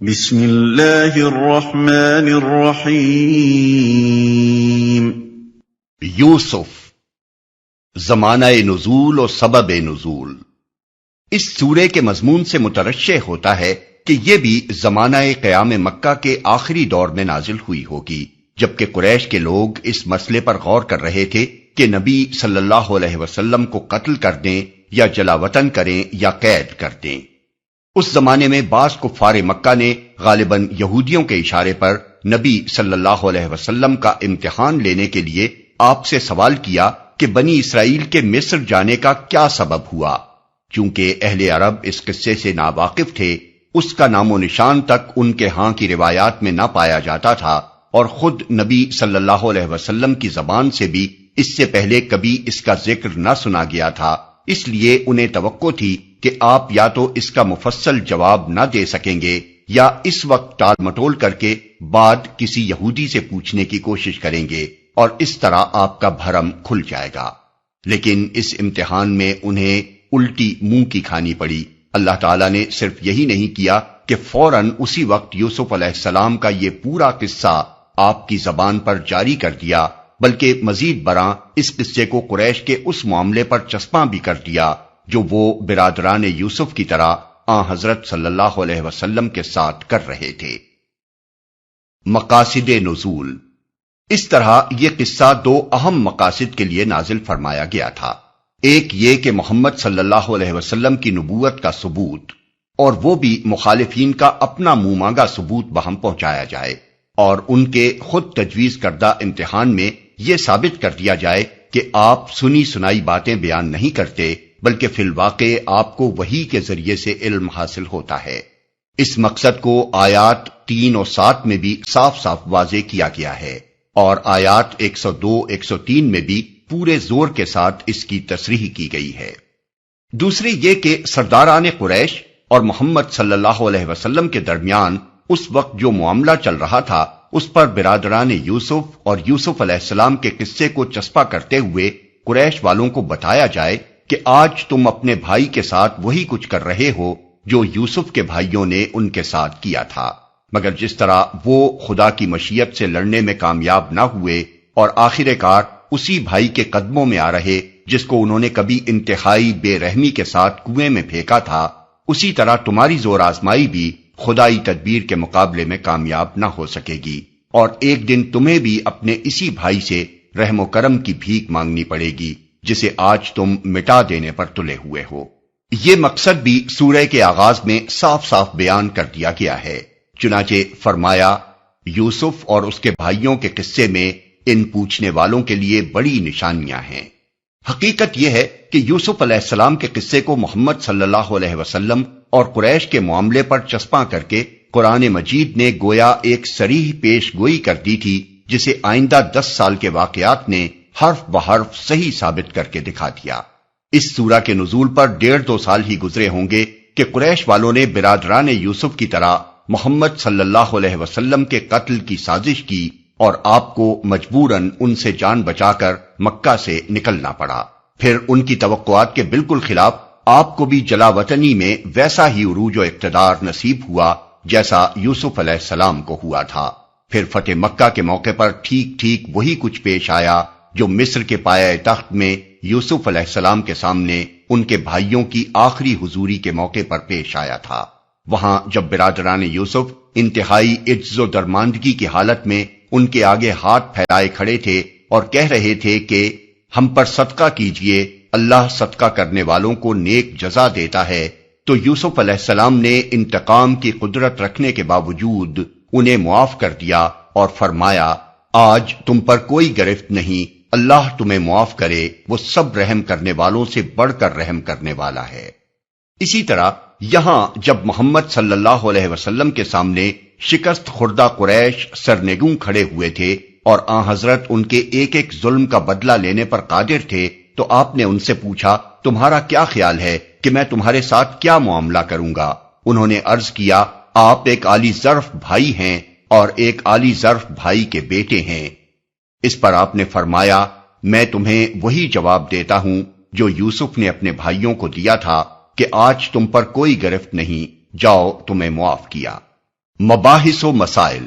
بسم اللہ الرحمن الرحیم۔ یوسف، زمانہ نزول و سبب نزول۔ اس سورے کے مضمون سے مترشح ہوتا ہے کہ یہ بھی زمانہ قیام مکہ کے آخری دور میں نازل ہوئی ہوگی، جبکہ قریش کے لوگ اس مسئلے پر غور کر رہے تھے کہ نبی صلی اللہ علیہ وسلم کو قتل کر دیں یا جلاوطن کریں یا قید کر دیں۔ اس زمانے میں بعض کفار مکہ نے غالباً یہودیوں کے اشارے پر نبی صلی اللہ علیہ وسلم کا امتحان لینے کے لیے آپ سے سوال کیا کہ بنی اسرائیل کے مصر جانے کا کیا سبب ہوا۔ چونکہ اہل عرب اس قصے سے ناواقف تھے، اس کا نام و نشان تک ان کے ہاں کی روایات میں نہ پایا جاتا تھا، اور خود نبی صلی اللہ علیہ وسلم کی زبان سے بھی اس سے پہلے کبھی اس کا ذکر نہ سنا گیا تھا۔ اس لیے انہیں توقع تھی کہ آپ یا تو اس کا مفصل جواب نہ دے سکیں گے یا اس وقت ٹال مٹول کر کے بعد کسی یہودی سے پوچھنے کی کوشش کریں گے، اور اس طرح آپ کا بھرم کھل جائے گا۔ لیکن اس امتحان میں انہیں الٹی منہ کی کھانی پڑی۔ اللہ تعالیٰ نے صرف یہی نہیں کیا کہ فوراً اسی وقت یوسف علیہ السلام کا یہ پورا قصہ آپ کی زبان پر جاری کر دیا، بلکہ مزید برآں اس قصے کو قریش کے اس معاملے پر چسپاں بھی کر دیا جو وہ برادران یوسف کی طرح حضرت صلی اللہ علیہ وسلم کے ساتھ کر رہے تھے۔ مقاصد نزول۔ اس طرح یہ قصہ دو اہم مقاصد کے لیے نازل فرمایا گیا تھا۔ ایک یہ کہ محمد صلی اللہ علیہ وسلم کی نبوت کا ثبوت، اور وہ بھی مخالفین کا اپنا منہ مانگا ثبوت بہم پہنچایا جائے، اور ان کے خود تجویز کردہ امتحان میں یہ ثابت کر دیا جائے کہ آپ سنی سنائی باتیں بیان نہیں کرتے، بلکہ فی الواقع آپ کو وحی کے ذریعے سے علم حاصل ہوتا ہے۔ اس مقصد کو آیات 3 اور 7 میں بھی صاف صاف واضح کیا گیا ہے، اور آیات 102 103 میں بھی پورے زور کے ساتھ اس کی تصریح کی گئی ہے۔ دوسری یہ کہ سرداران قریش اور محمد صلی اللہ علیہ وسلم کے درمیان اس وقت جو معاملہ چل رہا تھا، اس پر برادران یوسف اور یوسف علیہ السلام کے قصے کو چسپاں کرتے ہوئے قریش والوں کو بتایا جائے کہ آج تم اپنے بھائی کے ساتھ وہی کچھ کر رہے ہو جو یوسف کے بھائیوں نے ان کے ساتھ کیا تھا، مگر جس طرح وہ خدا کی مشیت سے لڑنے میں کامیاب نہ ہوئے اور آخر کار اسی بھائی کے قدموں میں آ رہے جس کو انہوں نے کبھی انتہائی بے رحمی کے ساتھ کنویں میں پھینکا تھا، اسی طرح تمہاری زور آزمائی بھی خدائی تدبیر کے مقابلے میں کامیاب نہ ہو سکے گی، اور ایک دن تمہیں بھی اپنے اسی بھائی سے رحم و کرم کی بھیک مانگنی پڑے گی جسے آج تم مٹا دینے پر تلے ہوئے ہو۔ یہ مقصد بھی سورہ کے آغاز میں صاف صاف بیان کر دیا گیا ہے۔ چنانچہ فرمایا، یوسف اور اس کے بھائیوں کے قصے میں ان پوچھنے والوں کے لیے بڑی نشانیاں ہیں۔ حقیقت یہ ہے کہ یوسف علیہ السلام کے قصے کو محمد صلی اللہ علیہ وسلم اور قریش کے معاملے پر چسپاں کر کے قرآن مجید نے گویا ایک صریح پیش گوئی کر دی تھی، جسے آئندہ 10 سال کے واقعات نے حرف بحرف صحیح ثابت کر کے دکھا دیا۔ اس سورہ کے نزول پر 1.5-2 سال ہی گزرے ہوں گے کہ قریش والوں نے برادران یوسف کی طرح محمد صلی اللہ علیہ وسلم کے قتل کی سازش کی، اور آپ کو مجبوراً ان سے جان بچا کر مکہ سے نکلنا پڑا۔ پھر ان کی توقعات کے بالکل خلاف آپ کو بھی جلا وطنی میں ویسا ہی عروج و اقتدار نصیب ہوا جیسا یوسف علیہ السلام کو ہوا تھا۔ پھر فتح مکہ کے موقع پر ٹھیک ٹھیک وہی کچھ پیش آیا جو مصر کے پایہ تخت میں یوسف علیہ السلام کے سامنے ان کے بھائیوں کی آخری حضوری کے موقع پر پیش آیا تھا۔ وہاں جب برادران یوسف انتہائی عجز و درماندگی کی حالت میں ان کے آگے ہاتھ پھیلائے کھڑے تھے اور کہہ رہے تھے کہ ہم پر صدقہ کیجئے، اللہ صدقہ کرنے والوں کو نیک جزا دیتا ہے، تو یوسف علیہ السلام نے انتقام کی قدرت رکھنے کے باوجود انہیں معاف کر دیا اور فرمایا، آج تم پر کوئی گرفت نہیں، اللہ تمہیں معاف کرے، وہ سب رحم کرنے والوں سے بڑھ کر رحم کرنے والا ہے۔ اسی طرح یہاں جب محمد صلی اللہ علیہ وسلم کے سامنے شکست خوردہ قریش سرنگوں کھڑے ہوئے تھے اور حضرت ان کے ایک ایک ظلم کا بدلہ لینے پر قادر تھے، تو آپ نے ان سے پوچھا، تمہارا کیا خیال ہے کہ میں تمہارے ساتھ کیا معاملہ کروں گا؟ انہوں نے عرض کیا، آپ ایک عالی ظرف بھائی ہیں اور ایک عالی ظرف بھائی کے بیٹے ہیں۔ اس پر آپ نے فرمایا، میں تمہیں وہی جواب دیتا ہوں جو یوسف نے اپنے بھائیوں کو دیا تھا کہ آج تم پر کوئی گرفت نہیں، جاؤ تمہیں معاف کیا۔ مباحث و مسائل،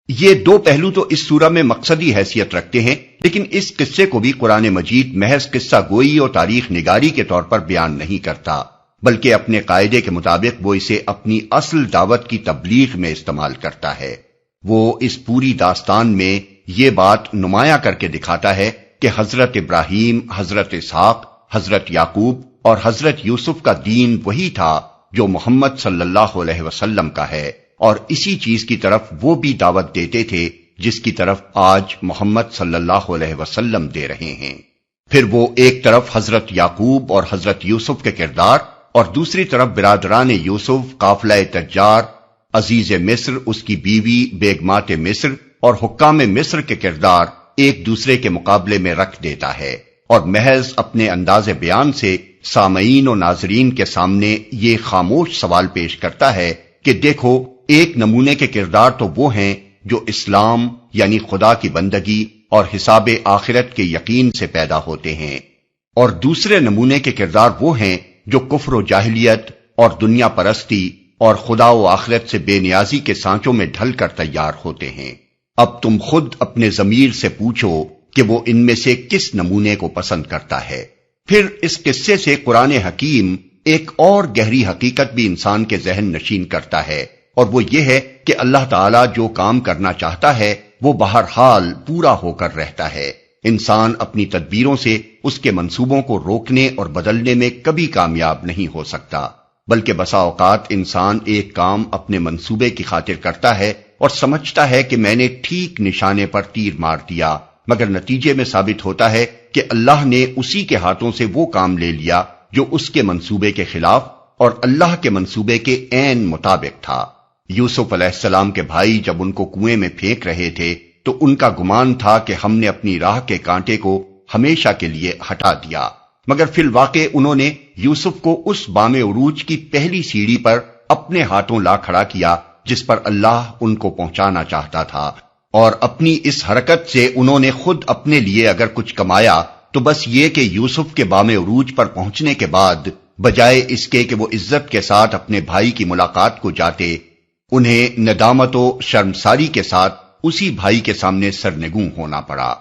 یہ دو پہلو تو اس سورہ میں مقصدی حیثیت رکھتے ہیں، لیکن اس قصے کو بھی قرآن مجید محض قصہ گوئی اور تاریخ نگاری کے طور پر بیان نہیں کرتا، بلکہ اپنے قاعدے کے مطابق وہ اسے اپنی اصل دعوت کی تبلیغ میں استعمال کرتا ہے۔ وہ اس پوری داستان میں یہ بات نمایاں کر کے دکھاتا ہے کہ حضرت ابراہیم، حضرت اسحاق، حضرت یعقوب اور حضرت یوسف کا دین وہی تھا جو محمد صلی اللہ علیہ وسلم کا ہے، اور اسی چیز کی طرف وہ بھی دعوت دیتے تھے جس کی طرف آج محمد صلی اللہ علیہ وسلم دے رہے ہیں۔ پھر وہ ایک طرف حضرت یعقوب اور حضرت یوسف کے کردار اور دوسری طرف برادران یوسف، قافلہ تجار، عزیز مصر، اس کی بیوی، بیگمات مصر اور حکام مصر کے کردار ایک دوسرے کے مقابلے میں رکھ دیتا ہے، اور محض اپنے انداز بیان سے سامعین و ناظرین کے سامنے یہ خاموش سوال پیش کرتا ہے کہ دیکھو، ایک نمونے کے کردار تو وہ ہیں جو اسلام یعنی خدا کی بندگی اور حساب آخرت کے یقین سے پیدا ہوتے ہیں، اور دوسرے نمونے کے کردار وہ ہیں جو کفر و جاہلیت اور دنیا پرستی اور خدا و آخرت سے بے نیازی کے سانچوں میں ڈھل کر تیار ہوتے ہیں۔ اب تم خود اپنے ضمیر سے پوچھو کہ وہ ان میں سے کس نمونے کو پسند کرتا ہے۔ پھر اس قصے سے قرآن حکیم ایک اور گہری حقیقت بھی انسان کے ذہن نشین کرتا ہے، اور وہ یہ ہے کہ اللہ تعالیٰ جو کام کرنا چاہتا ہے وہ بہرحال پورا ہو کر رہتا ہے۔ انسان اپنی تدبیروں سے اس کے منصوبوں کو روکنے اور بدلنے میں کبھی کامیاب نہیں ہو سکتا، بلکہ بسا اوقات انسان ایک کام اپنے منصوبے کی خاطر کرتا ہے اور سمجھتا ہے کہ میں نے ٹھیک نشانے پر تیر مار دیا، مگر نتیجے میں ثابت ہوتا ہے کہ اللہ نے اسی کے ہاتھوں سے وہ کام لے لیا جو اس کے منصوبے کے خلاف اور اللہ کے منصوبے کے عین مطابق تھا۔ یوسف علیہ السلام کے بھائی جب ان کو کنویں میں پھینک رہے تھے تو ان کا گمان تھا کہ ہم نے اپنی راہ کے کانٹے کو ہمیشہ کے لیے ہٹا دیا، مگر فی الواقع انہوں نے یوسف کو اس بام عروج کی پہلی سیڑھی پر اپنے ہاتھوں لا کھڑا کیا جس پر اللہ ان کو پہنچانا چاہتا تھا، اور اپنی اس حرکت سے انہوں نے خود اپنے لیے اگر کچھ کمایا تو بس یہ کہ یوسف کے بام عروج پر پہنچنے کے بعد بجائے اس کے کہ وہ عزت کے ساتھ اپنے بھائی کی ملاقات کو جاتے، انہیں ندامت و شرمساری کے ساتھ اسی بھائی کے سامنے سرنگوں ہونا پڑا۔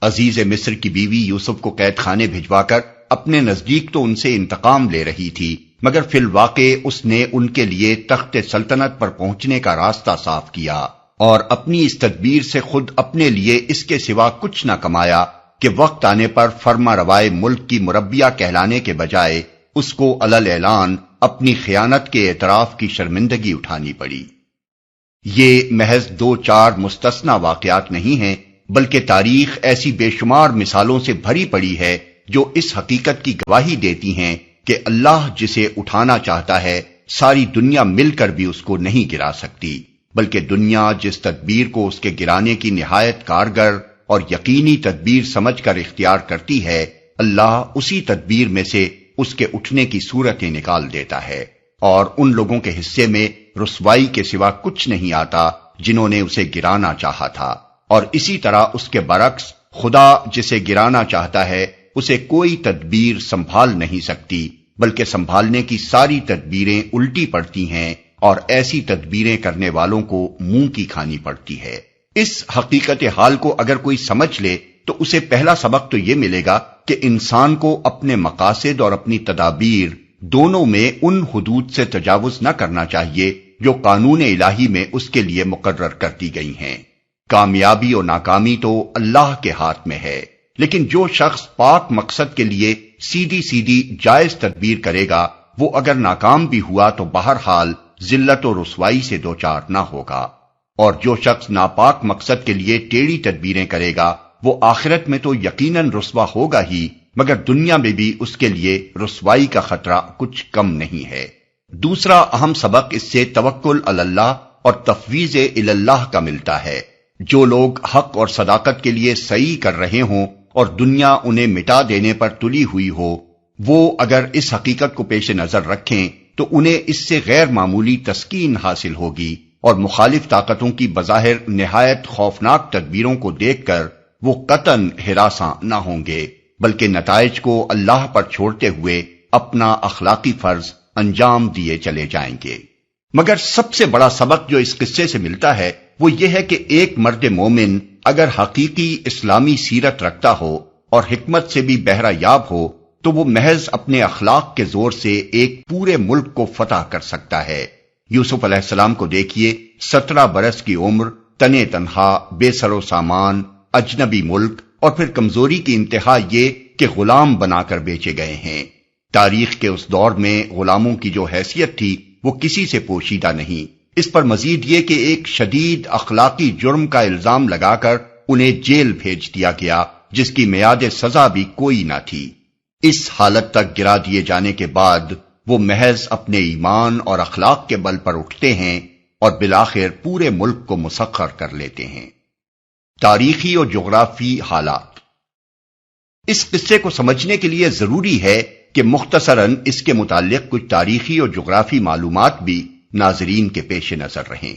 عزیز مصر کی بیوی یوسف کو قید خانے بھجوا کر اپنے نزدیک تو ان سے انتقام لے رہی تھی، مگر فی الواقع اس نے ان کے لیے تخت سلطنت پر پہنچنے کا راستہ صاف کیا، اور اپنی اس تدبیر سے خود اپنے لیے اس کے سوا کچھ نہ کمایا کہ وقت آنے پر فرما روائے ملک کی مربیہ کہلانے کے بجائے اس کو علل اعلان اپنی خیانت کے اعتراف کی شرمندگی اٹھانی پڑی۔ یہ محض دو چار مستثنی واقعات نہیں ہیں، بلکہ تاریخ ایسی بے شمار مثالوں سے بھری پڑی ہے جو اس حقیقت کی گواہی دیتی ہیں کہ اللہ جسے اٹھانا چاہتا ہے ساری دنیا مل کر بھی اس کو نہیں گرا سکتی، بلکہ دنیا جس تدبیر کو اس کے گرانے کی نہایت کارگر اور یقینی تدبیر سمجھ کر اختیار کرتی ہے، اللہ اسی تدبیر میں سے اس کے اٹھنے کی صورتیں نکال دیتا ہے، اور ان لوگوں کے حصے میں رسوائی کے سوا کچھ نہیں آتا جنہوں نے اسے گرانا چاہا تھا، اور اسی طرح اس کے برعکس خدا جسے گرانا چاہتا ہے اسے کوئی تدبیر سنبھال نہیں سکتی، بلکہ سنبھالنے کی ساری تدبیریں الٹی پڑتی ہیں اور ایسی تدبیریں کرنے والوں کو منہ کی کھانی پڑتی ہے۔ اس حقیقت حال کو اگر کوئی سمجھ لے تو اسے پہلا سبق تو یہ ملے گا کہ انسان کو اپنے مقاصد اور اپنی تدابیر دونوں میں ان حدود سے تجاوز نہ کرنا چاہیے جو قانون الہی میں اس کے لیے مقرر کر دی گئی ہیں۔ کامیابی اور ناکامی تو اللہ کے ہاتھ میں ہے، لیکن جو شخص پاک مقصد کے لیے سیدھی سیدھی جائز تدبیر کرے گا وہ اگر ناکام بھی ہوا تو بہرحال ذلت و رسوائی سے دوچار نہ ہوگا، اور جو شخص ناپاک مقصد کے لیے ٹیڑھی تدبیریں کرے گا وہ آخرت میں تو یقیناً رسوا ہوگا ہی، مگر دنیا میں بھی اس کے لیے رسوائی کا خطرہ کچھ کم نہیں ہے۔ دوسرا اہم سبق اس سے توکل علی اللہ اور تفویض الی اللہ کا ملتا ہے۔ جو لوگ حق اور صداقت کے لیے سعی کر رہے ہوں اور دنیا انہیں مٹا دینے پر تلی ہوئی ہو، وہ اگر اس حقیقت کو پیش نظر رکھیں تو انہیں اس سے غیر معمولی تسکین حاصل ہوگی، اور مخالف طاقتوں کی بظاہر نہایت خوفناک تدبیروں کو دیکھ کر وہ قطعاً ہراساں نہ ہوں گے، بلکہ نتائج کو اللہ پر چھوڑتے ہوئے اپنا اخلاقی فرض انجام دیے چلے جائیں گے۔ مگر سب سے بڑا سبق جو اس قصے سے ملتا ہے وہ یہ ہے کہ ایک مرد مومن اگر حقیقی اسلامی سیرت رکھتا ہو اور حکمت سے بھی بہرہ یاب ہو تو وہ محض اپنے اخلاق کے زور سے ایک پورے ملک کو فتح کر سکتا ہے۔ یوسف علیہ السلام کو دیکھیے، 17 برس کی عمر، تنے تنہا، بے سر و سامان، اجنبی ملک، اور پھر کمزوری کی انتہا یہ کہ غلام بنا کر بیچے گئے ہیں۔ تاریخ کے اس دور میں غلاموں کی جو حیثیت تھی وہ کسی سے پوشیدہ نہیں۔ اس پر مزید یہ کہ ایک شدید اخلاقی جرم کا الزام لگا کر انہیں جیل بھیج دیا گیا، جس کی میعاد سزا بھی کوئی نہ تھی۔ اس حالت تک گرا دیے جانے کے بعد وہ محض اپنے ایمان اور اخلاق کے بل پر اٹھتے ہیں اور بالآخر پورے ملک کو مسخر کر لیتے ہیں۔ تاریخی اور جغرافی حالات۔ اس قصے کو سمجھنے کے لیے ضروری ہے کہ مختصراً اس کے متعلق کچھ تاریخی اور جغرافی معلومات بھی ناظرین کے پیش نظر رہیں۔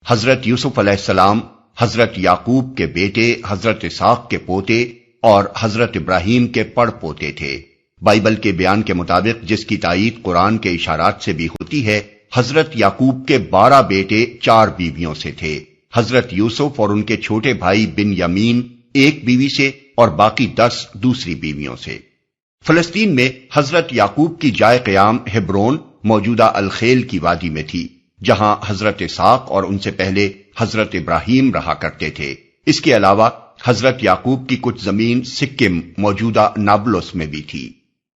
حضرت یوسف علیہ السلام حضرت یعقوب کے بیٹے، حضرت اسحاق کے پوتے اور حضرت ابراہیم کے پڑ پوتے تھے۔ بائبل کے بیان کے مطابق، جس کی تائید قرآن کے اشارات سے بھی ہوتی ہے، حضرت یعقوب کے 12 بیٹے 4 بیویوں سے تھے۔ حضرت یوسف اور ان کے چھوٹے بھائی بن یمین ایک بیوی سے اور باقی 10 دوسری بیویوں سے۔ فلسطین میں حضرت یعقوب کی جائے قیام ہبرون موجودہ الخیل کی وادی میں تھی، جہاں حضرت اسحاق اور ان سے پہلے حضرت ابراہیم رہا کرتے تھے۔ اس کے علاوہ حضرت یعقوب کی کچھ زمین سکم موجودہ نابلس میں بھی تھی۔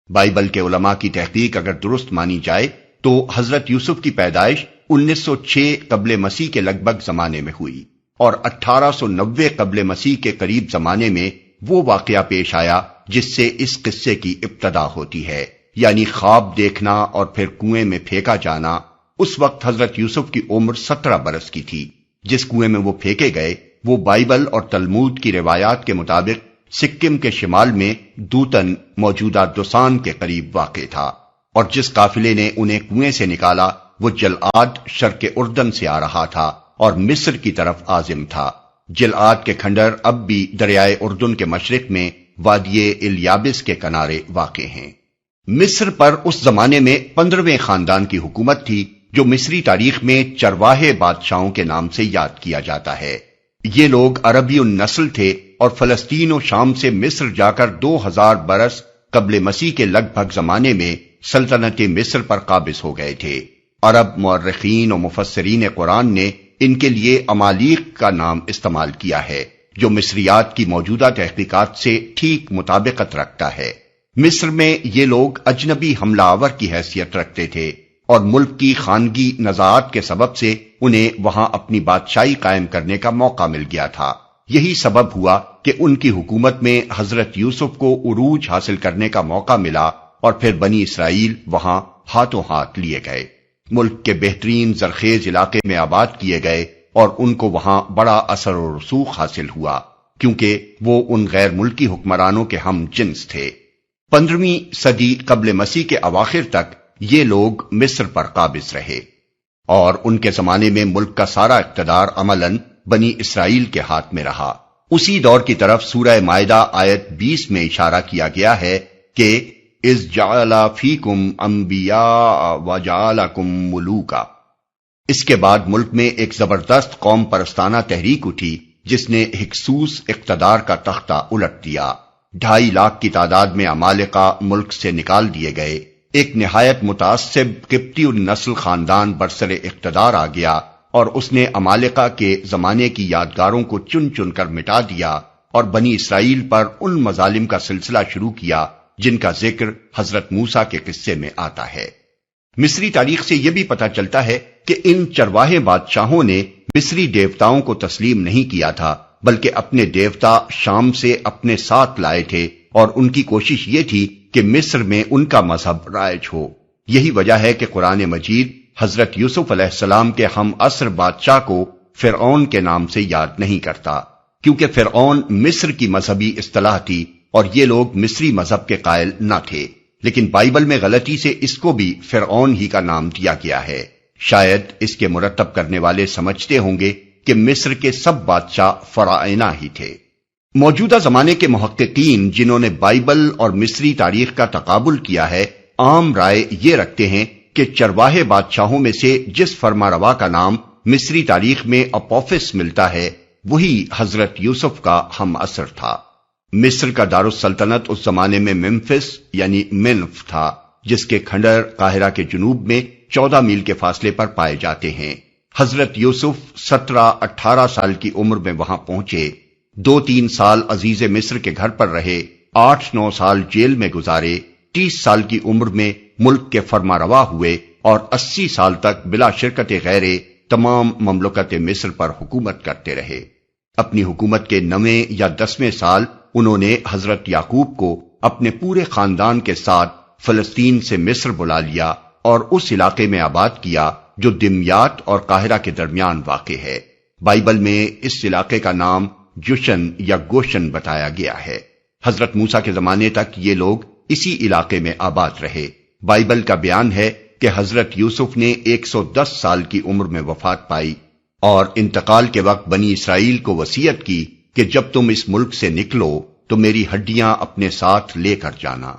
بائبل کے علماء کی تحقیق اگر درست مانی جائے تو حضرت یوسف کی پیدائش 1906 قبل مسیح کے لگ بھگ زمانے میں ہوئی، اور 1890 قبل مسیح کے قریب زمانے میں وہ واقعہ پیش آیا جس سے اس قصے کی ابتدا ہوتی ہے، یعنی خواب دیکھنا اور پھر کنویں میں پھینکا جانا۔ اس وقت حضرت یوسف کی عمر 17 برس کی تھی۔ جس کنویں میں وہ پھینکے گئے وہ بائبل اور تلمود کی روایات کے مطابق سکم کے شمال میں دوتن موجودہ دوسان کے قریب واقع تھا، اور جس قافلے نے انہیں کنویں سے نکالا وہ جلعاد شرق اردن سے آ رہا تھا اور مصر کی طرف عازم تھا۔ جلعاد کے کھنڈر اب بھی دریائے اردن کے مشرق میں وادی الیابس کے کنارے واقع ہیں۔ مصر پر اس زمانے میں 15ویں خاندان کی حکومت تھی، جو مصری تاریخ میں چرواہے بادشاہوں کے نام سے یاد کیا جاتا ہے۔ یہ لوگ عربی النسل تھے اور فلسطین و شام سے مصر جا کر 2000 برس قبل مسیح کے لگ بھگ زمانے میں سلطنت مصر پر قابض ہو گئے تھے۔ عرب مورخین و مفسرین قرآن نے ان کے لیے امالیق کا نام استعمال کیا ہے، جو مصریات کی موجودہ تحقیقات سے ٹھیک مطابقت رکھتا ہے۔ مصر میں یہ لوگ اجنبی حملہ آور کی حیثیت رکھتے تھے، اور ملک کی خانگی نزاعات کے سبب سے انہیں وہاں اپنی بادشاہی قائم کرنے کا موقع مل گیا تھا۔ یہی سبب ہوا کہ ان کی حکومت میں حضرت یوسف کو عروج حاصل کرنے کا موقع ملا، اور پھر بنی اسرائیل وہاں ہاتھوں ہاتھ لیے گئے۔ ملک کے بہترین زرخیز علاقے میں آباد کیے گئے اور ان کو وہاں بڑا اثر و رسوخ حاصل ہوا، کیونکہ وہ ان غیر ملکی حکمرانوں کے ہم جنس تھے۔ 15ویں صدی قبل مسیح کے اواخر تک یہ لوگ مصر پر قابض رہے، اور ان کے زمانے میں ملک کا سارا اقتدار عملاً بنی اسرائیل کے ہاتھ میں رہا۔ اسی دور کی طرف سورہ مائدہ آیت 20 میں اشارہ کیا گیا ہے کہ اذ جعل فیکم انبیاء وجعلکم ملوکا۔ اس کے بعد ملک میں ایک زبردست قوم پرستانہ تحریک اٹھی جس نے ہکسوس اقتدار کا تختہ الٹ دیا۔ 2.5 لاکھ کی تعداد میں عمالقہ ملک سے نکال دیے گئے۔ ایک نہایت متعصب قبطی النسل خاندان برسر اقتدار آ گیا اور اس نے عمالقہ کے زمانے کی یادگاروں کو چن چن کر مٹا دیا اور بنی اسرائیل پر ان مظالم کا سلسلہ شروع کیا جن کا ذکر حضرت موسیٰ کے قصے میں آتا ہے۔ مصری تاریخ سے یہ بھی پتہ چلتا ہے کہ ان چرواہے بادشاہوں نے مصری دیوتاؤں کو تسلیم نہیں کیا تھا، بلکہ اپنے دیوتا شام سے اپنے ساتھ لائے تھے، اور ان کی کوشش یہ تھی کہ مصر میں ان کا مذہب رائج ہو۔ یہی وجہ ہے کہ قرآن مجید حضرت یوسف علیہ السلام کے ہم عصر بادشاہ کو فرعون کے نام سے یاد نہیں کرتا، کیونکہ فرعون مصر کی مذہبی اصطلاح تھی اور یہ لوگ مصری مذہب کے قائل نہ تھے، لیکن بائبل میں غلطی سے اس کو بھی فرعون ہی کا نام دیا گیا ہے۔ شاید اس کے مرتب کرنے والے سمجھتے ہوں گے کہ مصر کے سب بادشاہ فراعنہ ہی تھے۔ موجودہ زمانے کے محققین جنہوں نے بائبل اور مصری تاریخ کا تقابل کیا ہے، عام رائے یہ رکھتے ہیں کہ چرواہے بادشاہوں میں سے جس فرمانروا کا نام مصری تاریخ میں اپوفس ملتا ہے وہی حضرت یوسف کا ہم عصر تھا۔ مصر کا دارالسلطنت اس زمانے میں ممفس یعنی منف تھا، جس کے کھنڈر قاہرہ کے جنوب میں 14 میل کے فاصلے پر پائے جاتے ہیں۔ حضرت یوسف 17-18 سال کی عمر میں وہاں پہنچے، 2-3 سال عزیز مصر کے گھر پر رہے، 8-9 سال جیل میں گزارے، 30 سال کی عمر میں ملک کے فرمانروا ہوئے اور 80 سال تک بلا شرکت غیرے تمام مملکت مصر پر حکومت کرتے رہے۔ اپنی حکومت کے 9ویں یا 10ویں سال انہوں نے حضرت یعقوب کو اپنے پورے خاندان کے ساتھ فلسطین سے مصر بلا لیا اور اس علاقے میں آباد کیا جو دمیات اور قاہرہ کے درمیان واقع ہے۔ بائبل میں اس علاقے کا نام جوشن یا گوشن بتایا گیا ہے۔ حضرت موسیٰ کے زمانے تک یہ لوگ اسی علاقے میں آباد رہے۔ بائبل کا بیان ہے کہ حضرت یوسف نے 110 سال کی عمر میں وفات پائی اور انتقال کے وقت بنی اسرائیل کو وصیت کی کہ جب تم اس ملک سے نکلو تو میری ہڈیاں اپنے ساتھ لے کر جانا۔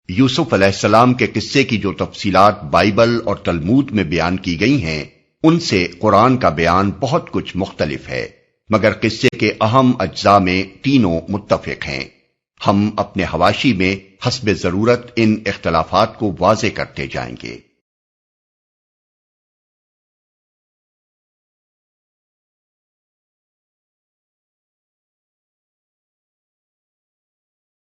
یوسف علیہ السلام کے قصے کی جو تفصیلات بائبل اور تلمود میں بیان کی گئی ہیں ان سے قرآن کا بیان بہت کچھ مختلف ہے، مگر قصے کے اہم اجزاء میں تینوں متفق ہیں۔ ہم اپنے حواشی میں حسب ضرورت ان اختلافات کو واضح کرتے جائیں گے۔